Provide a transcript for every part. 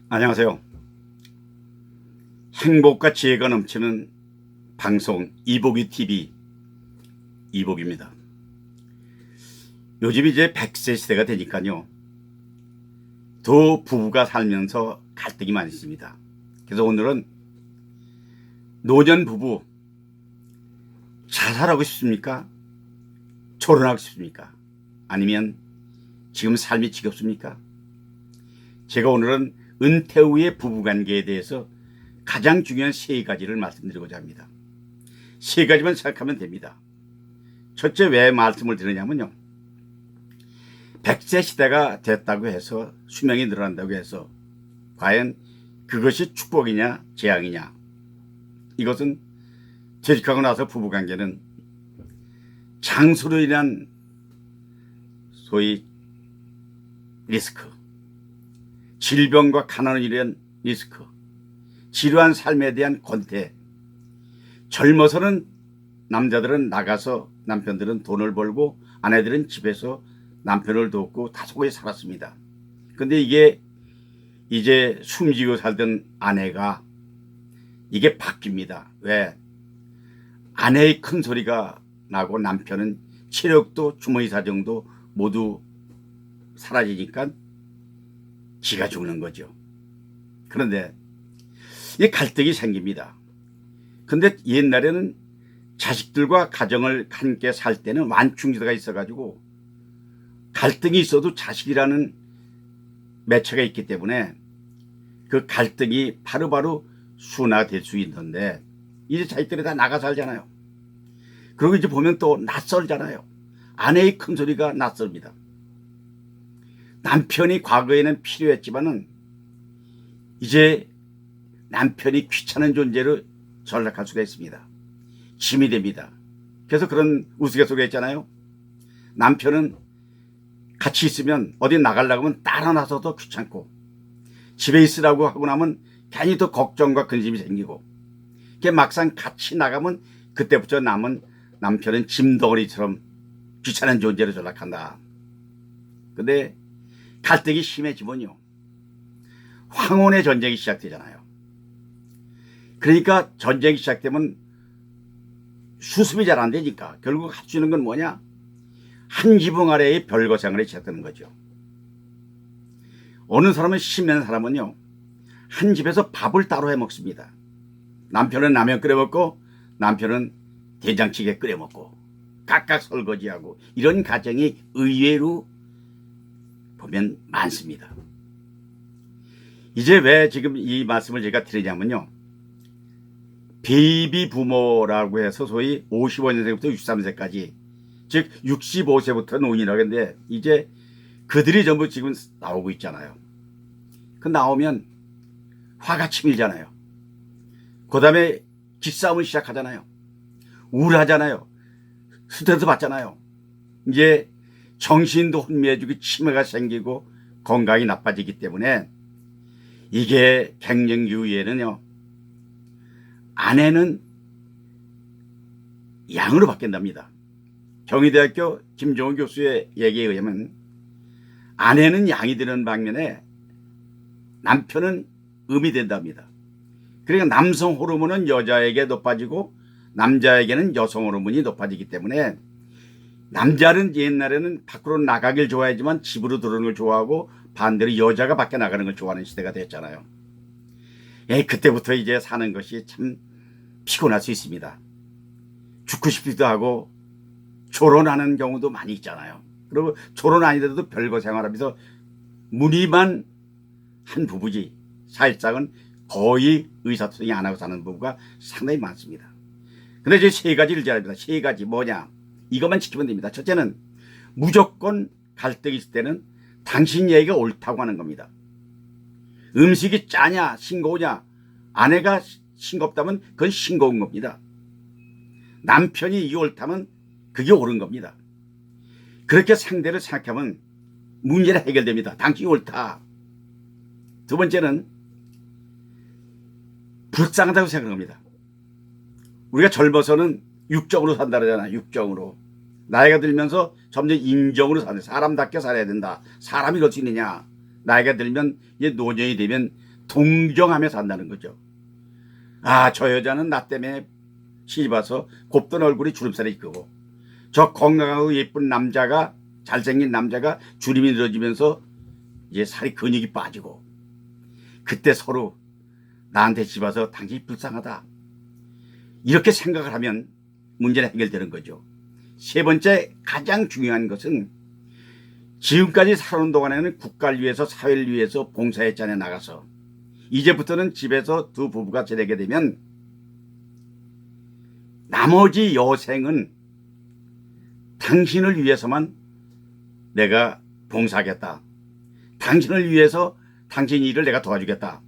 안녕하세요. 행복과 지혜가 넘치는 방송 이복이 TV 이복입니다. 요즘 이제 100세 시대가 되니까요. 두 부부가 살면서 갈등이 많이 있습니다. 그래서 오늘은 노년 부부 자살하고 싶습니까? 결혼하고 싶습니까? 아니면 지금 삶이 지겹습니까? 제가 오늘은 은퇴 후의 부부관계에 대해서 가장 중요한 세 가지를 말씀드리고자 합니다. 세 가지만 생각하면 됩니다. 첫째, 왜 말씀을 드리냐면요. 100세 시대가 됐다고 해서 수명이 늘어난다고 해서 과연 그것이 축복이냐 재앙이냐. 이것은 퇴직하고 나서 부부관계는 장수로 인한 소위 리스크, 질병과 가난으로 인한 리스크, 지루한 삶에 대한 권태. 젊어서는 남자들은 나가서 남편들은 돈을 벌고 아내들은 집에서 남편을 돕고 다소곳이 살았습니다. 근데 이게 이제 숨지고 살던 아내가 이게 바뀝니다. 왜? 아내의 큰 소리가 나고 남편은 체력도 주머니 사정도 모두 사라지니까 지가 죽는 거죠. 그런데 이 갈등이 생깁니다. 근데 옛날에는 자식들과 가정을 함께 살 때는 완충지대가 있어가지고 갈등이 있어도 자식이라는 매체가 있기 때문에 그 갈등이 바로바로 순화될 수 있는데 이제 자식들이 다 나가 살잖아요. 그리고 이제 보면 또 낯설잖아요. 아내의 큰 소리가 낯섭니다. 남편이 과거에는 필요했지만은 이제 남편이 귀찮은 존재로 전락할 수가 있습니다. 짐이 됩니다. 그래서 그런 우스갯소리가 있잖아요. 남편은 같이 있으면 어디 나가려고 하면 따라 나서도 귀찮고 집에 있으라고 하고 나면 괜히 또 걱정과 근심이 생기고 막상 같이 나가면 그때부터 남은 남편은 짐덩어리처럼 귀찮은 존재로 전락한다. 근데 갈등이 심해지면요. 황혼의 전쟁이 시작되잖아요. 그러니까 전쟁이 시작되면 수습이 잘 안 되니까 결국 할 수 있는 건 뭐냐? 한 지붕 아래의 별거 생활이 시작되는 거죠. 어느 사람은 심한 사람은요. 한 집에서 밥을 따로 해 먹습니다. 남편은 라면 끓여 먹고 남편은 된장찌개 끓여 먹고 각각 설거지하고 이런 가정이 의외로 보면 많습니다. 이제 왜 지금 이 말씀을 제가 드리냐면요. 베이비 부모라고 해서 소위 55년생부터 63세까지 즉 65세부터 노인이라고 했는데 이제 그들이 전부 지금 나오고 있잖아요. 그 나오면 화가 치밀잖아요. 그 다음에 기싸움을 시작하잖아요. 우울하잖아요. 스트레스 받잖아요. 이제 정신도 혼미해지고 치매가 생기고 건강이 나빠지기 때문에 이게 갱년 이후에는요. 아내는 양으로 바뀐답니다. 경희대학교 김종훈 교수의 얘기에 의하면 아내는 양이 되는 방면에 남편은 음이 된답니다. 그러니까 남성 호르몬은 여자에게 높아지고 남자에게는 여성 호르몬이 높아지기 때문에 남자는 옛날에는 밖으로 나가길 좋아하지만 집으로 들어오는 걸 좋아하고 반대로 여자가 밖에 나가는 걸 좋아하는 시대가 됐잖아요. 그때부터 이제 사는 것이 참 피곤할 수 있습니다. 죽고 싶기도 하고 결혼하는 경우도 많이 있잖아요. 그리고 결혼 아니더라도 별거 생활하면서 무늬만 한 부부지 사실상은 거의 의사소통이 안 하고 사는 부부가 상당히 많습니다. 근데 이제 세 가지를 제가 합니다. 세 가지 뭐냐? 이것만 지키면 됩니다. 첫째는 무조건 갈등이 있을 때는 당신 얘기가 옳다고 하는 겁니다. 음식이 짜냐 싱거우냐 아내가 싱겁다면 그건 싱거운 겁니다. 남편이 이게 옳다면 그게 옳은 겁니다. 그렇게 상대를 생각하면 문제는 해결됩니다. 당신이 옳다. 두 번째는 불쌍하다고 생각합니다. 우리가 젊어서는 육정으로 산다 그러잖아. 육정으로. 나이가 들면서 점점 인정으로 사는 사람답게 살아야 된다. 사람이 그럴 수 있느냐. 나이가 들면 이제 노년이 되면 동정하며 산다는 거죠. 아, 저 여자는 나 때문에 시집 와서 곱던 얼굴이 주름살이 있고, 저 건강하고 예쁜 남자가, 잘생긴 남자가 주름이 늘어지면서 이제 살이 근육이 빠지고, 그때 서로 나한테 집 와서 당신이 불쌍하다, 이렇게 생각을 하면 문제는 해결되는 거죠. 세 번째, 가장 중요한 것은 지금까지 살아온 동안에는 국가를 위해서, 사회를 위해서 봉사했잖아요. 나가서. 이제부터는 집에서 두 부부가 지내게 되면 나머지 여생은 당신을 위해서만 내가 봉사하겠다, 당신을 위해서 당신 일을 내가 도와주겠다.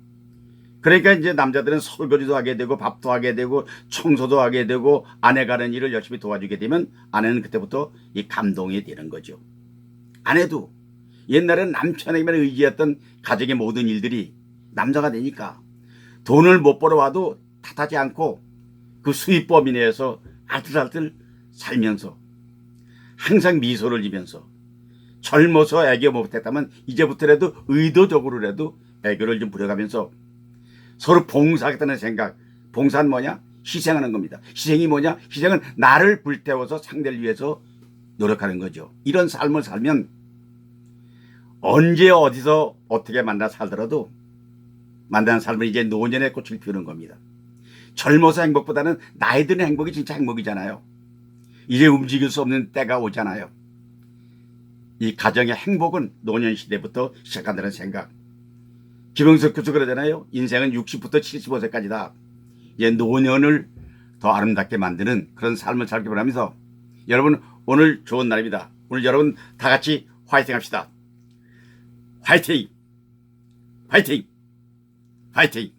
그러니까 이제 남자들은 설거지도 하게 되고 밥도 하게 되고 청소도 하게 되고 아내가 하는 일을 열심히 도와주게 되면 아내는 그때부터 이 감동이 되는 거죠. 아내도 옛날에는 남편에게만 의지했던 가정의 모든 일들이 남자가 되니까 돈을 못 벌어와도 탓하지 않고 그 수입 범위 내에서 알뜰알뜰 살면서 항상 미소를 지면서, 젊어서 애교 못했다면 이제부터라도 의도적으로라도 애교를 좀 부려가면서 서로 봉사하겠다는 생각. 봉사는 뭐냐? 희생하는 겁니다. 희생이 뭐냐? 희생은 나를 불태워서 상대를 위해서 노력하는 거죠. 이런 삶을 살면 언제 어디서 어떻게 만나 살더라도 만나는 삶은 이제 노년의 꽃을 피우는 겁니다. 젊어서 행복보다는 나이 드는 행복이 진짜 행복이잖아요. 이제 움직일 수 없는 때가 오잖아요. 이 가정의 행복은 노년 시대부터 시작한다는 생각. 김영석 교수 그러잖아요. 인생은 60부터 75세까지다. 이제 노년을 더 아름답게 만드는 그런 삶을 살기 바라면서, 여러분 오늘 좋은 날입니다. 오늘 여러분 다 같이 화이팅 합시다. 화이팅! 화이팅! 화이팅!